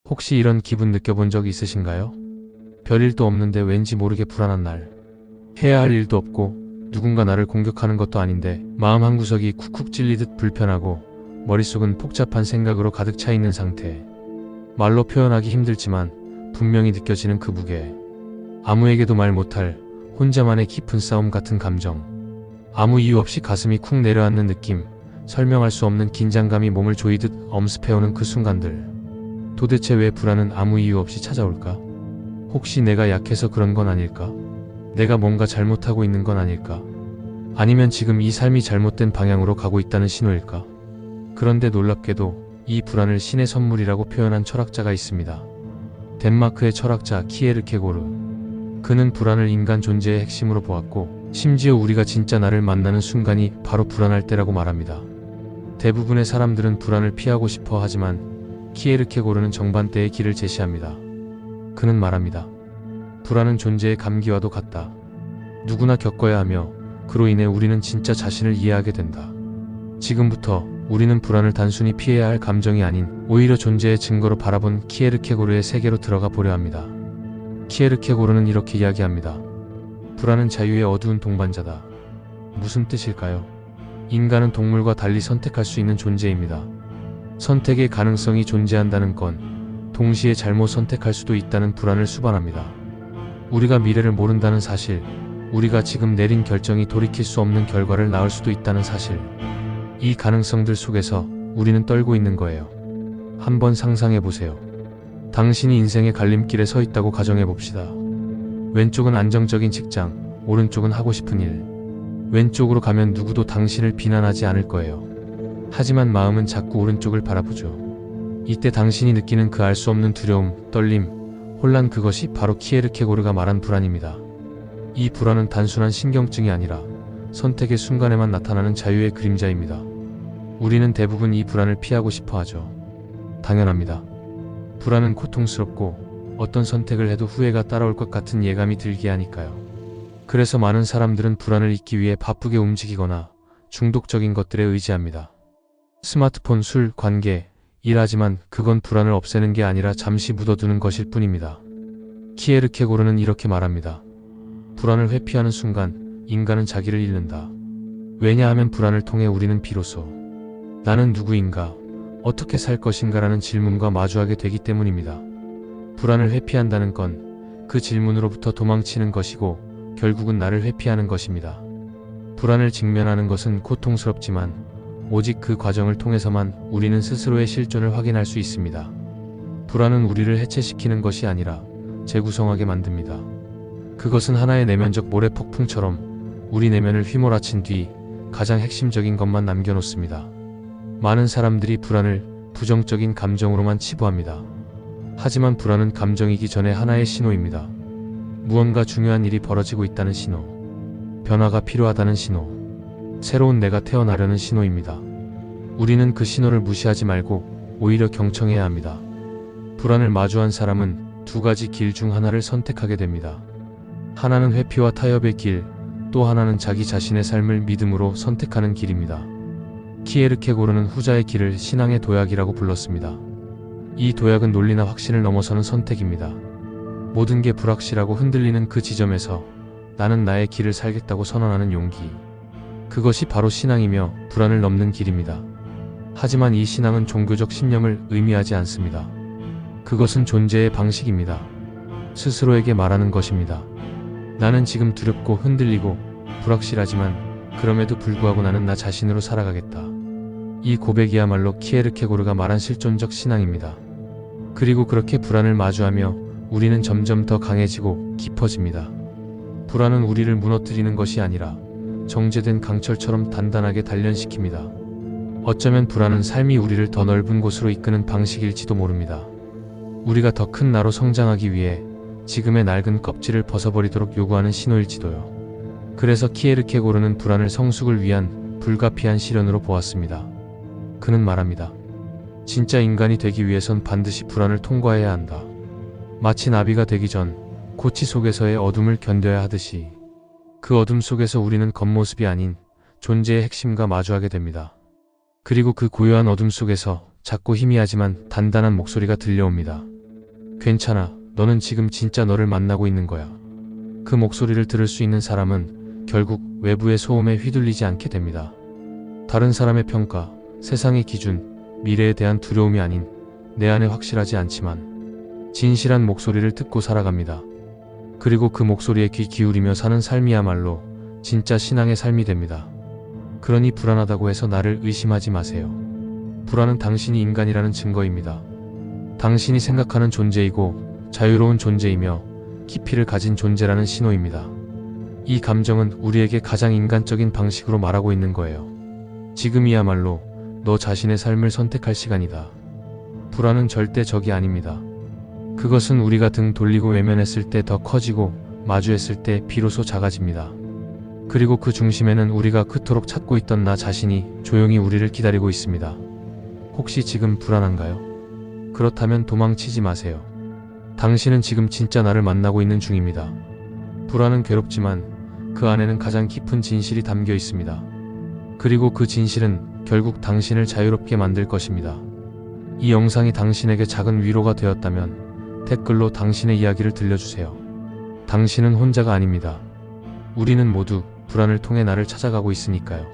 혹시 이런 기분 느껴본 적 있으신가요? 별일도 없는데 왠지 모르게 불안한 날. 해야 할 일도 없고 누군가 나를 공격하는 것도 아닌데 마음 한구석이 쿡쿡 찔리듯 불편하고 머릿속은 복잡한 생각으로 가득 차 있는 상태. 말로 표현하기 힘들지만 분명히 느껴지는 그 무게. 아무에게도 말 못할 혼자만의 깊은 싸움 같은 감정. 아무 이유 없이 가슴이 쿵 내려앉는 느낌. 설명할 수 없는 긴장감이 몸을 조이듯 엄습해오는 그 순간들. 도대체 왜 불안은 아무 이유 없이 찾아올까? 혹시 내가 약해서 그런 건 아닐까? 내가 뭔가 잘못하고 있는 건 아닐까? 아니면 지금 이 삶이 잘못된 방향으로 가고 있다는 신호일까? 그런데 놀랍게도 이 불안을 신의 선물이라고 표현한 철학자가 있습니다. 덴마크의 철학자 키에르케고르. 그는 불안을 인간 존재의 핵심으로 보았고 심지어 우리가 진짜 나를 만나는 순간이 바로 불안할 때라고 말합니다. 대부분의 사람들은 불안을 피하고 싶어 하지만 키에르케고르는 정반대의 길을 제시합니다. 그는 말합니다. 불안은 존재의 감기와도 같다. 누구나 겪어야 하며 그로 인해 우리는 진짜 자신을 이해하게 된다. 지금부터 우리는 불안을 단순히 피해야 할 감정이 아닌 오히려 존재의 증거로 바라본 키에르케고르의 세계로 들어가 보려 합니다. 키에르케고르는 이렇게 이야기합니다. 불안은 자유의 어두운 동반자다. 무슨 뜻일까요? 인간은 동물과 달리 선택할 수 있는 존재입니다. 선택의 가능성이 존재한다는 건 동시에 잘못 선택할 수도 있다는 불안을 수반합니다. 우리가 미래를 모른다는 사실, 우리가 지금 내린 결정이 돌이킬 수 없는 결과를 낳을 수도 있다는 사실. 이 가능성들 속에서 우리는 떨고 있는 거예요. 한번 상상해 보세요. 당신이 인생의 갈림길에 서 있다고 가정해 봅시다. 왼쪽은 안정적인 직장, 오른쪽은 하고 싶은 일. 왼쪽으로 가면 누구도 당신을 비난하지 않을 거예요. 하지만 마음은 자꾸 오른쪽을 바라보죠. 이때 당신이 느끼는 그 알 수 없는 두려움, 떨림, 혼란, 그것이 바로 키에르케고르가 말한 불안입니다. 이 불안은 단순한 신경증이 아니라 선택의 순간에만 나타나는 자유의 그림자입니다. 우리는 대부분 이 불안을 피하고 싶어 하죠. 당연합니다. 불안은 고통스럽고 어떤 선택을 해도 후회가 따라올 것 같은 예감이 들게 하니까요. 그래서 많은 사람들은 불안을 잊기 위해 바쁘게 움직이거나 중독적인 것들에 의지합니다. 스마트폰, 술, 관계, 일하지만 그건 불안을 없애는 게 아니라 잠시 묻어두는 것일 뿐입니다. 키에르케고르는 이렇게 말합니다. 불안을 회피하는 순간 인간은 자기를 잃는다. 왜냐하면 불안을 통해 우리는 비로소 나는 누구인가, 어떻게 살 것인가라는 질문과 마주하게 되기 때문입니다. 불안을 회피한다는 건 그 질문으로부터 도망치는 것이고 결국은 나를 회피하는 것입니다. 불안을 직면하는 것은 고통스럽지만 오직 그 과정을 통해서만 우리는 스스로의 실존을 확인할 수 있습니다. 불안은 우리를 해체시키는 것이 아니라 재구성하게 만듭니다. 그것은 하나의 내면적 모래폭풍처럼 우리 내면을 휘몰아친 뒤 가장 핵심적인 것만 남겨놓습니다. 많은 사람들이 불안을 부정적인 감정으로만 치부합니다. 하지만 불안은 감정이기 전에 하나의 신호입니다. 무언가 중요한 일이 벌어지고 있다는 신호, 변화가 필요하다는 신호, 새로운 내가 태어나려는 신호입니다. 우리는 그 신호를 무시하지 말고 오히려 경청해야 합니다. 불안을 마주한 사람은 두 가지 길 중 하나를 선택하게 됩니다. 하나는 회피와 타협의 길, 또 하나는 자기 자신의 삶을 믿음으로 선택하는 길입니다. 키에르케고르는 후자의 길을 신앙의 도약이라고 불렀습니다. 이 도약은 논리나 확신을 넘어서는 선택입니다. 모든 게 불확실하고 흔들리는 그 지점에서 나는 나의 길을 살겠다고 선언하는 용기. 그것이 바로 신앙이며 불안을 넘는 길입니다. 하지만 이 신앙은 종교적 신념을 의미하지 않습니다. 그것은 존재의 방식입니다. 스스로에게 말하는 것입니다. 나는 지금 두렵고 흔들리고 불확실하지만 그럼에도 불구하고 나는 나 자신으로 살아가겠다. 이 고백이야말로 키에르케고르가 말한 실존적 신앙입니다. 그리고 그렇게 불안을 마주하며 우리는 점점 더 강해지고 깊어집니다. 불안은 우리를 무너뜨리는 것이 아니라 정제된 강철처럼 단단하게 단련시킵니다. 어쩌면 불안은 삶이 우리를 더 넓은 곳으로 이끄는 방식일지도 모릅니다. 우리가 더 큰 나로 성장하기 위해 지금의 낡은 껍질을 벗어버리도록 요구하는 신호일지도요. 그래서 키에르케고르는 불안을 성숙을 위한 불가피한 시련으로 보았습니다. 그는 말합니다. 진짜 인간이 되기 위해선 반드시 불안을 통과해야 한다. 마치 나비가 되기 전 고치 속에서의 어둠을 견뎌야 하듯이 그 어둠 속에서 우리는 겉모습이 아닌 존재의 핵심과 마주하게 됩니다. 그리고 그 고요한 어둠 속에서 작고 희미하지만 단단한 목소리가 들려옵니다. 괜찮아. 너는 지금 진짜 너를 만나고 있는 거야. 그 목소리를 들을 수 있는 사람은 결국 외부의 소음에 휘둘리지 않게 됩니다. 다른 사람의 평가, 세상의 기준, 미래에 대한 두려움이 아닌 내 안에 확실하지 않지만 진실한 목소리를 듣고 살아갑니다. 그리고 그 목소리에 귀 기울이며 사는 삶이야말로 진짜 신앙의 삶이 됩니다. 그러니 불안하다고 해서 나를 의심하지 마세요. 불안은 당신이 인간이라는 증거입니다. 당신이 생각하는 존재이고 자유로운 존재이며 깊이를 가진 존재라는 신호입니다. 이 감정은 우리에게 가장 인간적인 방식으로 말하고 있는 거예요. 지금이야말로 너 자신의 삶을 선택할 시간이다. 불안은 절대 적이 아닙니다. 그것은 우리가 등 돌리고 외면했을 때 더 커지고 마주했을 때 비로소 작아집니다. 그리고 그 중심에는 우리가 그토록 찾고 있던 나 자신이 조용히 우리를 기다리고 있습니다. 혹시 지금 불안한가요? 그렇다면 도망치지 마세요. 당신은 지금 진짜 나를 만나고 있는 중입니다. 불안은 괴롭지만 그 안에는 가장 깊은 진실이 담겨 있습니다. 그리고 그 진실은 결국 당신을 자유롭게 만들 것입니다. 이 영상이 당신에게 작은 위로가 되었다면 댓글로 당신의 이야기를 들려주세요. 당신은 혼자가 아닙니다. 우리는 모두 불안을 통해 나를 찾아가고 있으니까요.